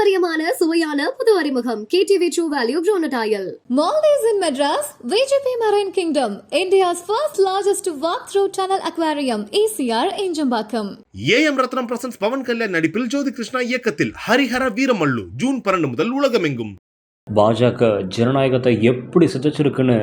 பாரம்பரியமான சுவையான புது அறிமுகம் KTV True Value Bronatile. Maldives in Madras, VGP Marine Kingdom, India's first largest walk-through tunnel aquarium, ECR Injambakam. AM Ratnam presents Pawan Kalyan நடிப்பில் ஜோதி கிருஷ்ணா இயக்கத்தில் Harihara Veeramallu June 12 முதல் உலகமெங்கும். பாஜக ஜனநாயகத்தை எப்படி சிதைச்சிருக்குன்னு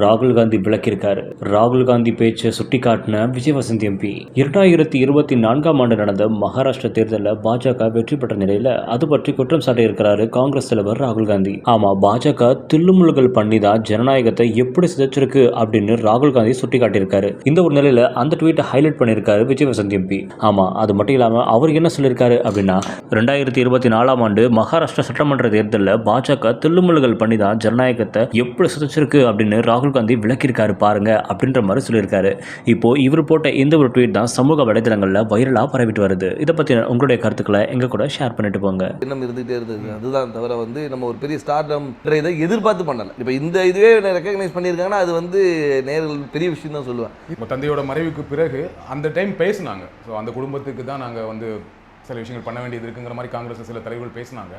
ராகுல் காந்தி விளக்கியிருக்காரு. ராகுல் காந்தி பேச்சை சுட்டி காட்டின விஜய் வசந்த் எம்பி 2024 ஆண்டு நடந்த மகாராஷ்டிரா தேர்தலில் பாஜக வெற்றி பெற்ற நிலையில அது பற்றி குற்றம் சாட்டியிருக்கிறாரு காங்கிரஸ் தலைவர் ராகுல் காந்தி. ஆமா, பாஜக தில்லுமுல்கள் பண்ணி தான் ஜனநாயகத்தை எப்படி சிதைச்சிருக்கு அப்படின்னு ராகுல் காந்தி சுட்டி காட்டியிருக்காரு. இந்த ஒரு நிலையில அந்த ட்வீட்டை ஹைலைட் பண்ணியிருக்காரு விஜய் வசந்த் எம்பி. ஆமா, அது மட்டும் இல்லாம அவர் என்ன சொல்லியிருக்காரு அப்படின்னா, 2024 ஆண்டு மகாராஷ்டிரா சட்டமன்ற தேர்தலில் பாஜக தில்லுமுல்கள் பண்ணி தான் ஜனநாயகத்தை எப்படி சிதைச்சிருக்கு அப்படின்னு ராகுல் காந்தி விளக்கியிருக்காரு பாருங்க அப்படின்ற மாதிரி சொல்லியிருக்காரு. இப்போ இவர் போட்ட இந்த ஒரு ட்வீட் தான் சமூக வலைதளங்களில் வைரலாக பரவிட்டு வருது. இதை பற்றி உங்களுடைய கருத்துக்களை எங்க கூட ஷேர் பண்ணிட்டு போங்க. இன்னும் இருந்துகிட்டே இருந்தது. அதுதான் தவிர நம்ம ஒரு பெரிய ஸ்டார்டம் இதை எதிர்பார்த்து பண்ணல. இப்போ இந்த இதுவே ரெக்கக்னைஸ் பண்ணியிருக்காங்கன்னா அது நேரில் பெரிய விஷயம் தான் சொல்லுவேன். இப்போ தந்தையோட மறைவுக்கு பிறகு அந்த டைம் பேசினாங்க. ஸோ அந்த குடும்பத்துக்கு தான் நாங்கள் சில விஷயங்கள் பண்ண வேண்டியது இருக்குங்கிற மாதிரி காங்கிரஸ் சில தலைவர்கள் பேசினாங்க.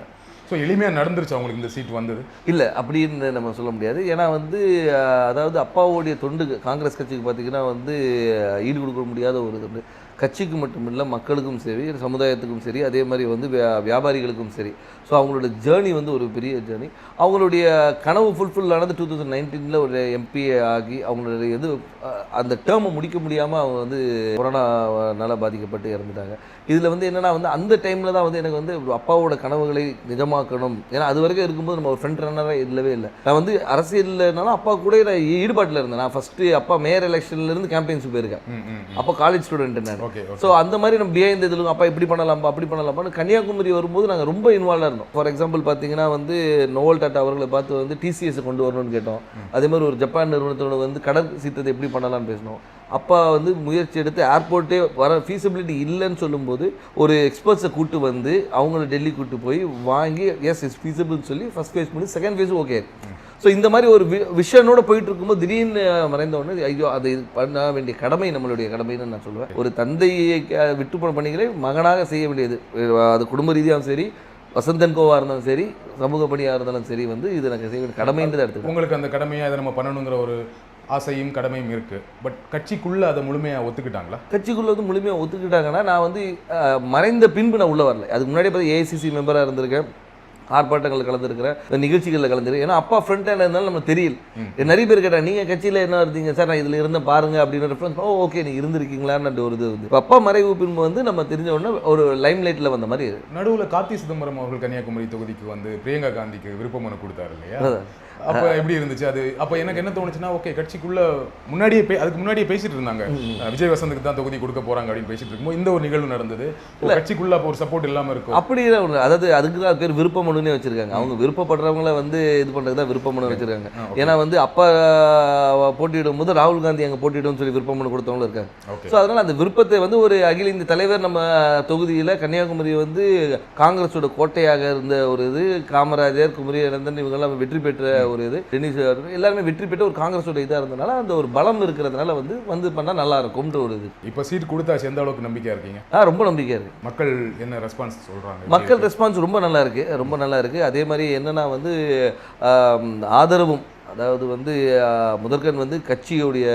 ஸோ எளிமையாக நடந்துருச்சு அவங்களுக்கு இந்த சீட் வந்தது இல்லை அப்படின்னு நம்ம சொல்ல முடியாது. ஏன்னா அதாவது அப்பாவோடைய தொண்டு காங்கிரஸ் கட்சிக்கு பார்த்தீங்கன்னா ஈடு கொடுக்க முடியாத ஒரு தொண்டு. கட்சிக்கு மட்டும் இல்லை, மக்களுக்கும் சரி, சமுதாயத்துக்கும் சரி, அதே மாதிரி வியாபாரிகளுக்கும் சரி. ஸோ அவங்களோட ஜேர்னி ஒரு பெரிய ஜேர்னி. அவங்களுடைய கனவு ஃபுல்ஃபில் ஆனது 2019 ஒரு எம்பி ஆகி அவங்களுடைய அந்த டேர்மை முடிக்க முடியாமல் அவங்க கொரோனாவால் பாதிக்கப்பட்டு இறந்துட்டாங்க. இதில் என்னென்னா அந்த டைமில் தான் எனக்கு அப்பாவோட கனவுகளை நிஜமாக்கணும். ஏன்னா அது வரைக்கும் இருக்கும்போது நம்ம ஒரு ஃப்ரண்ட் ரன்னராக இல்லவே இல்லை. நான் அரசியல்னாலும் அப்பா கூட நான் ஈடுபாட்டில் இருந்தேன். நான் ஃபஸ்ட்டு அப்பா மேயர் எலெக்ஷன்லேருந்து கேம்பெயின்ஸுக்கு போயிருக்கேன். அப்போ காலேஜ் ஸ்டூடெண்ட் நான். ஸோ அந்த மாதிரி நம்ம பிஹைண்ட் இதில் அப்பா இப்படி பண்ணலாமா அப்படி பண்ணலாமான்னு கன்னியாகுமரி வரும்போது நாங்கள் ரொம்ப இன்வால்வாக இருந்தோம். ஃபார் எக்ஸாம்பிள் பார்த்தீங்கன்னா நோவல் டாட்டா அவர்களை பார்த்து TCS கொண்டு வரணும்னு கேட்டோம். அதே மாதிரி ஒரு ஜப்பான் நிறுவனத்தோட கடல் சீற்றத்தை எப்படி பண்ணலாம்னு பேசினோம். அப்பா முயற்சி எடுத்து ஏர்போர்ட்டே வர ஃபீஸிபிலிட்டி இல்லைன்னு சொல்லும்போது ஒரு எக்ஸ்பர்ட்ஸை கூட்டு அவங்கள டெல்லி கூட்டு போய் வாங்கி எஸ் இஸ் ஃபீஸிபிள்னு சொல்லி ஃபஸ்ட் ஃபேஸ் பண்ணி செகண்ட் ஃபேஸும் ஓகே. ஸோ இந்த மாதிரி ஒரு விஷனோட போயிட்டு இருக்கும்போது திடீர்னு மறைந்த உடனே ஐயோ அது பண்ண வேண்டிய கடமை நம்மளுடைய கடமைன்னு நான் சொல்லுவேன். ஒரு தந்தையை விட்டு போன பணிகளை மகனாக செய்ய வேண்டியது. அது குடும்ப ரீதியாகவும் சரி, வசந்தன் கோவாக இருந்தாலும் சரி, சமூக பணியாக இருந்தாலும் சரி இது எனக்கு செய்ய வேண்டிய கடமைன்றதை எடுத்து உங்களுக்கு அந்த கடமையை அதை நம்ம பண்ணணுங்கிற ஒரு ஆசையும் கடமையும் இருக்கு. பட் கட்சிக்குள்ள அதை முழுமையாக ஒத்துக்கிட்டாங்களா? கட்சிக்குள்ள முழுமையாக ஒத்துக்கிட்டாங்கன்னா நான் மறைந்த பின்பு நான் உள்ள வரல. அதுக்கு முன்னாடி AICC மெம்பராக இருந்திருக்கேன், ஆர்ப்பாட்டங்கள் கலந்துருக்கிறேன், நிகழ்ச்சிகளில் கலந்துருக்கேன். ஏன்னா அப்பா ஃப்ரண்ட் ஹேண்ட் இருந்தாலும் நம்ம தெரியல. நிறைய பேர் கேட்டாங்க நீங்கள் கட்சியில் என்ன இருந்தீங்க சார், நான் இதில் இருந்த பாருங்க அப்படின்னு ரெஃபரன்ஸ். ஓகே நீ இருந்திருக்கீங்களான்னு ஒரு இப்போ அப்பா மறைவு பின்பு நம்ம தெரிஞ்ச உடனே ஒரு லைம் லைட்டில் வந்த மாதிரி. நடுவில் கார்த்தி சிதம்பரம் அவர்கள் கன்னியாகுமரி தொகுதிக்கு பிரியங்கா காந்திக்கு விருப்ப மனு கொடுத்தாரு இல்லையா? அப்போ எப்படி இருந்துச்சு அது? அப்போ எனக்கு என்ன தோணுச்சுன்னா, ஓகே கட்சிக்குள்ள அதுக்கு முன்னாடியே பேசிட்டு இருந்தாங்க, விஜய் வசந்துக்கு தான் தொகுதி கொடுக்க போறாங்க அப்படின்னு பேசிட்டு இருக்கும்போது இந்த ஒரு நிகழ்வு நடந்தது. கட்சிக்குள்ள அப்போ ஒரு சப்போர்ட் இல்லாமல் இருக்கும். அப்படி அதாவது அதுக்கு தான் பேர் விருப்ப மனுனே வச்சிருக்காங்க. அவங்க விருப்பப்படுறவங்கள இது பண்ணுறது தான் விருப்ப மனு வச்சிருக்காங்க. ஏன்னா அப்பா போட்டியிடும் போது ராகுல் காந்தி அங்கே போட்டியிடும் சொல்லி விருப்ப மனு கொடுத்தவங்களும் இருக்காங்க. ஸோ அதனால அந்த விருப்பத்தை ஒரு அகில இந்திய தலைவர் நம்ம தொகுதியில் கன்னியாகுமரி காங்கிரஸோட கோட்டையாக இருந்த ஒரு காமராஜர், குமரி அனந்தன் இவங்கெல்லாம் வெற்றி பெற்ற ஒரு டென்னிஸ் எல்லாருமே வெற்றி பெற்ற ஒரு காங்கிரஸோட இதாக இருந்தனால அந்த ஒரு பலம் இருக்கிறதுனால பண்ணால் நல்லா இருக்கும்ன்ற ஒரு இப்போ சீட் கொடுத்தாச்சு. எந்த அளவுக்கு நம்பிக்கையாக இருக்கீங்க? ரொம்ப நம்பிக்கையாக இருக்கு. மக்கள் என்ன ரெஸ்பான்ஸ் சொல்கிறாங்க? மக்கள் ரெஸ்பான்ஸ் ரொம்ப நல்லா இருக்கு, ரொம்ப நல்லா இருக்கு. அதே மாதிரி என்னன்னா ஆதரவும், அதாவது முதற்கண் கட்சியோடைய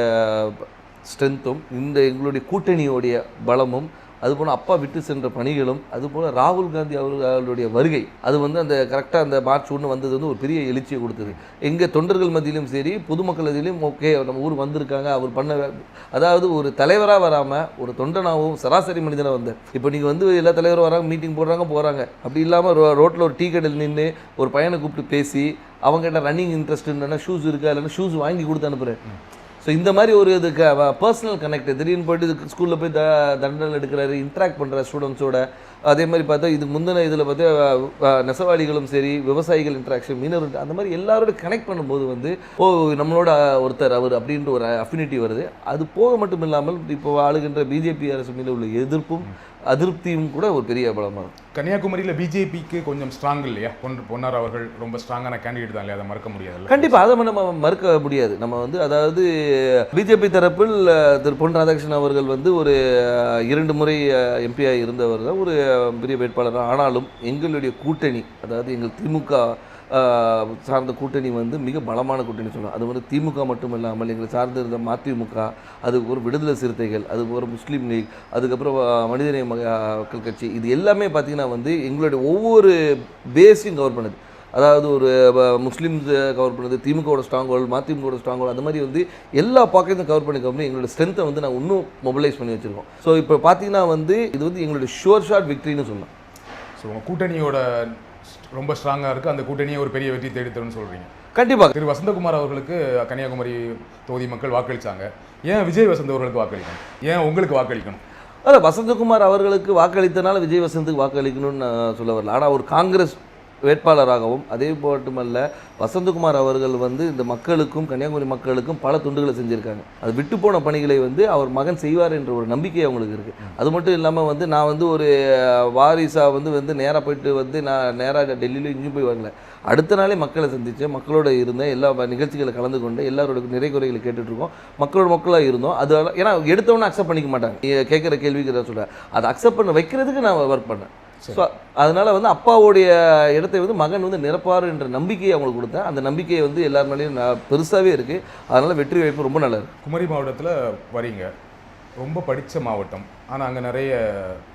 ஸ்ட்ரென்த்தும் எங்களுடைய கூட்டணியோடைய பலமும், அதுபோல் அப்பா விட்டு சென்ற பணிகளும், அதுபோல் ராகுல் காந்தி அவர்களுடைய வருகை அந்த கரெக்டாக அந்த மார்ச் 1 வந்தது ஒரு பெரிய எழுச்சியை கொடுத்தது. எங்கள் தொண்டர்கள் மத்தியிலும் சரி, பொதுமக்கள் மத்தியிலும் ஓகே நம்ம ஊர் வந்திருக்காங்க, அவர் அதாவது ஒரு தலைவராக வராமல் ஒரு தொண்டனாகவும் சராசரி மனிதனாக வந்தார். இப்போ நீங்கள் எல்லா தலைவரும் வராங்க, மீட்டிங் போடுறாங்க. அப்படி இல்லாமல் ரோட்டில் ஒரு டீ கடையில் நின்று ஒரு பையனை கூப்பிட்டு பேசி அவங்ககிட்ட ரன்னிங் இன்ட்ரெஸ்ட்டுன்னா ஷூஸ் இருக்கா இல்லைன்னா ஷூஸ் வாங்கி கொடுத்து அனுப்புகிறேன். ஸோ இந்த மாதிரி ஒரு பர்சனல் கனெக்ட், திடீர்னு போய்ட்டு ஸ்கூலில் போய் தண்டல் எடுக்கிறாரு, இன்ட்ராக்ட் பண்ணுற ஸ்டூடெண்ட்ஸோட. அதே மாதிரி பார்த்தா இதுக்கு முந்தின இதில் நெசவாளிகளும் சரி, விவசாயிகள் இன்ட்ராக்ஷன், மீனவர், அந்த மாதிரி எல்லாரோட கனெக்ட் பண்ணும்போது நம்மளோட ஒருத்தர் அவர் அப்படின்ற ஒரு அஃபினிட்டி வருது. அது போக மட்டும் இல்லாமல் இப்போ ஆளுகின்ற பிஜேபி அரசு மீது உள்ள எதிர்ப்பும் அதிருப்தியும் கூட ஒரு பெரிய பலமாக இருக்கும். கன்னியாகுமரியில் பிஜேபிக்கு கொஞ்சம் ஸ்ட்ராங் இல்லையா? பொன்னார் அவர்கள் ரொம்ப ஸ்ட்ராங்கான கேண்டிடேட் தான் இல்லையா? அதை மறக்க முடியாது. கண்டிப்பாக அதை நம்ம மறுக்க முடியாது. நம்ம வந்து அதாவது பிஜேபி தரப்பில் திரு பொன் ராதாகிருஷ்ணன் அவர்கள் வந்து ஒரு 2 முறை எம்பியாக இருந்தவர் தான், ஒரு பெரிய வேட்பாளர். ஆனாலும் எங்களுடைய கூட்டணி, அதாவது எங்கள் திமுக சார்ந்த கூட்டணி வந்து மிக பலமான கூட்டணி சொல்லலாம். அது வந்து திமுக மட்டும் இல்லாமல் எங்களை சார்ந்து இருந்த மதிமுக, அதுக்கு ஒரு விடுதலை சிறுத்தைகள், அதுக்கு ஒரு முஸ்லீம் லீக், அதுக்கப்புறம் மனிதநேய மக்கள் கட்சி, இது எல்லாமே பார்த்திங்கன்னா வந்து எங்களுடைய ஒவ்வொரு பேஸையும் கவர் பண்ணுது. அதாவது ஒரு முஸ்லீம்ஸ் கவர் பண்ணுது, திமுகவோட ஸ்ட்ராங் ஹோல்டு, மதிமுகவோட ஸ்ட்ராங் ஹோல்டு, அந்த மாதிரி வந்து எல்லா பாக்கெட்டும் கவர் பண்ணி எங்களோட ஸ்ட்ரென்த்தை வந்து நாங்கள் இன்னும் மொபிலைஸ் பண்ணி வச்சுருக்கோம். ஸோ இப்போ பார்த்தீங்கன்னா வந்து இது வந்து எங்களுடைய ஷுவர் ஷாட் விக்ட்ரின்னு சொல்லலாம். ஸோ உங்கள் கூட்டணியோட ரொம்ப ஸ்ட்ராங்காக இருக்குது, அந்த கூட்டணியை ஒரு பெரிய வெற்றி தேடித்தரும்னு சொல்கிறீங்க. கண்டிப்பாக. திரு வசந்தகுமார் அவர்களுக்கு கன்னியாகுமரி தொகுதி மக்கள் வாக்களித்தாங்க. ஏன் விஜய் வசந்த் அவர்களுக்கு வாக்களிக்கணும்? ஏன் உங்களுக்கு வாக்களிக்கணும்? அதான் வசந்தகுமார் அவர்களுக்கு வாக்களித்தனால விஜய் வசந்துக்கு வாக்களிக்கணும்னு நான் சொல்ல வரல. ஆனால் ஒரு காங்கிரஸ் வேட்பாளராகவும் அதே மட்டுமல்ல வசந்தகுமார் அவர்கள் வந்து இந்த மக்களுக்கும் கன்னியாகுமரி மக்களுக்கும் பல துண்டுகளை செஞ்சுருக்காங்க. அது விட்டு போன பணிகளை வந்து அவர் மகன் செய்வார் என்ற ஒரு நம்பிக்கை அவங்களுக்கு இருக்குது. அது மட்டும் இல்லாமல் வந்து நான் வந்து ஒரு வாரிசாக வந்து நேராக போயிட்டு வந்து நான் நேராக டெல்லியில் இங்கேயும் போய் வரல. அடுத்த நாளே மக்களை சந்தித்தேன், மக்களோட இருந்தேன், எல்லா நிகழ்ச்சிகளை கலந்து கொண்டு எல்லாரோட நிறை குறைகளை கேட்டுட்ருக்கோம், மக்களாக இருந்தோம். அது ஏன்னா எடுத்தவொன்னே அக்செப்ட் பண்ணிக்க மாட்டாங்க. கேட்குற கேள்விக்கு தான் சொல்கிறேன், அதை அக்செப்ட் பண்ண வைக்கிறதுக்கு நான் ஒர்க் பண்ணேன். ஸோ அதனால் வந்து அப்பாவுடைய இடத்தை வந்து மகன் வந்து நிரப்பார் என்ற நம்பிக்கையை அவங்களுக்கு கொடுத்தேன். அந்த நம்பிக்கையை வந்து எல்லார் மேலேயும் பெருசாகவே இருக்குது. அதனால் வெற்றி வாய்ப்பு ரொம்ப நல்லா இருக்குது. குமரி மாவட்டத்தில் வரீங்க, ரொம்ப படித்த மாவட்டம், ஆனால் அங்கே நிறைய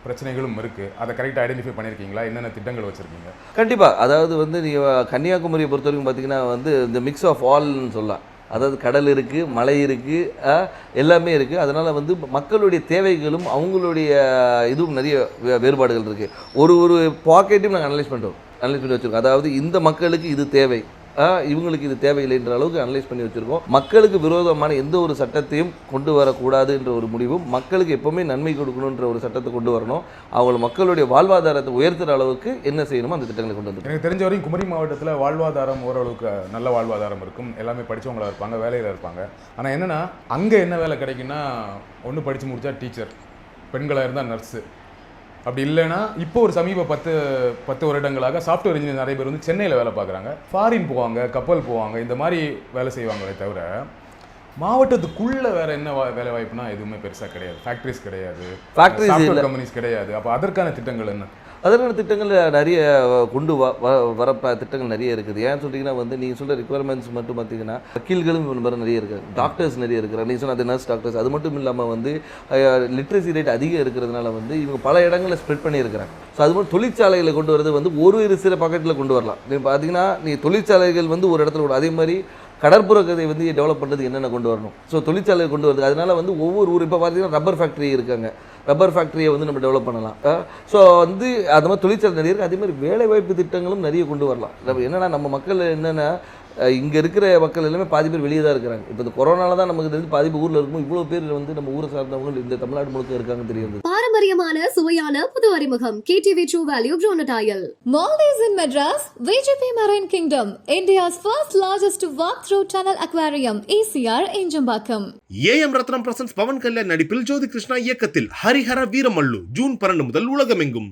பிரச்சனைகளும் இருக்குது. அதை கரெக்டாக ஐடென்டிஃபை பண்ணியிருக்கீங்களா? என்னென்ன திட்டங்கள் வச்சுருக்கீங்க? கண்டிப்பாக. அதாவது வந்து நீங்கள் கன்னியாகுமரியை பொறுத்த வரைக்கும் பார்த்தீங்கன்னா வந்து இந்த மிக்ஸ் ஆஃப் ஆல்னு சொல்லலாம். அதாவது கடல் இருக்குது, மலை இருக்குது, எல்லாமே இருக்குது. அதனால் வந்து மக்களுடைய தேவைகளும் அவங்களுடைய இதுவும் நிறைய வேறுபாடுகள் இருக்குது. ஒரு பாக்கெட்டையும் நாங்கள் அனலைஸ் பண்ணி வச்சுருக்கோம். அதாவது இந்த மக்களுக்கு இது தேவை, இவங்களுக்கு இது தேவையில்லைன்ற அளவுக்கு அனலைஸ் பண்ணி வச்சுருக்கோம். மக்களுக்கு விரோதமான எந்த ஒரு சட்டத்தையும் கொண்டு வரக்கூடாது என்ற ஒரு முடிவும், மக்களுக்கு எப்போவுமே நன்மை கொடுக்கணுன்ற ஒரு சட்டத்தை கொண்டு வரணும், அவங்க மக்களுடைய வாழ்வாதாரத்தை உயர்த்துகிற அளவுக்கு என்ன செய்யணுமோ அந்த திட்டங்களை கொண்டு வந்து. எனக்கு தெரிஞ்ச வரைக்கும் குமரி மாவட்டத்தில் வாழ்வாதாரம் ஓரளவுக்கு நல்ல வாழ்வாதாரம் இருக்கும், எல்லாமே படித்தவங்களாக இருப்பாங்க, வேலையில் இருப்பாங்க. ஆனால் என்னென்னா அங்கே என்ன வேலை கிடைக்குன்னா, ஒன்று படித்து முடித்தா டீச்சர், பெண்களாக இருந்தால் நர்ஸு, அப்படி இல்லைன்னா இப்போ ஒரு சமீப 10 வருடங்களாக சாஃப்ட்வேர் இன்ஜினியர் நிறைய பேர் வந்து சென்னையில் வேலை பார்க்குறாங்க, ஃபாரின் போவாங்க, கப்பல் போவாங்க, இந்த மாதிரி வேலை செய்வாங்களே தவிர மாவட்டத்துக்குள்ளே வேறு என்ன வேலை வாய்ப்புனா எதுவுமே பெருசாக கிடையாது. ஃபேக்ட்ரிஸ் கிடையாது, சாஃப்ட்வேர் கம்பெனிஸ் கிடையாது. அப்போ அதற்கான திட்டங்கள் என்ன? அதற்கான திட்டங்கள் நிறைய கொண்டு வர திட்டங்கள் நிறைய இருக்குது. ஏன் சொல்லிங்கன்னா வந்து நீங்கள் சொல்கிற ரிக்குவயர்மெண்ட்ஸ் மட்டும் பார்த்தீங்கன்னா வக்கீல்களும் நிறைய இருக்காங்க, டாக்டர்ஸ் நிறைய இருக்கிறாங்க. நீங்கள் சொன்ன அது நர்ஸ் டாக்டர்ஸ். அது மட்டும் இல்லாமல் வந்து லிட்ரஸி ரேட் அதிகம் இருக்கிறதுனால வந்து இவங்க பல இடங்களில் ஸ்ப்ரெட் பண்ணியிருக்கிறாங்க. ஸோ அது மாதிரி தொழிற்சாலைகளை கொண்டு வரது வந்து ஒரு சில பாக்கெட்டில் கொண்டு வரலாம். நீங்கள் பார்த்தீங்கன்னா நீங்கள் தொழிற்சாலைகள் வந்து ஒரு இடத்துல அதே மாதிரி கடற்புற கதை வந்து டெவலப் பண்ணுறதுக்கு என்னென்ன கொண்டு வரணும், ஸோ தொழிற்சாலை கொண்டு வருது. அதனால் வந்து ஒவ்வொரு ஊர் இப்போ பார்த்தீங்கன்னா ரப்பர் ஃபேக்ட்ரி இருக்காங்க, ரப்பர் ஃபேக்ட்ரியை வந்து நம்ம டெவலப் பண்ணலாம். ஸோ வந்து அது மாதிரி தொழிற்சாலை நிறைய இருக்குது. அதே மாதிரி வேலைவாய்ப்பு திட்டங்களும் நிறைய கொண்டு வரலாம். நம்ம என்னென்னா நம்ம மக்கள் என்னென்னா இங்கே இருக்கிற மக்கள் எல்லாமே பாதி பேர் வெளியே தான் இருக்கிறாங்க. இப்போ இந்த கொரோனால தான் நமக்கு தெரிஞ்சு பாதி பேர் ஊரில் இருக்கும், இவ்வளோ பேர் வந்து நம்ம ஊரை சார்ந்தவங்க இந்த தமிழ்நாடு முழுக்க இருக்காங்க தெரியுது. பாரம்பரியமான சுவையான புது அறிமுகம் KTV True Value Groundnut Oil. Maldives in Madras, VGP Marine Kingdom, India's first largest walk-through tunnel aquarium, ECR Enjambakam. AM Ratnam presents Pawan Kalyan நடிப்பில் ஜோதி கிருஷ்ணா இயக்கத்தில் ஹரிஹர வீரமல்லு ஜூன் 12 முதல் உலகமெங்கும்.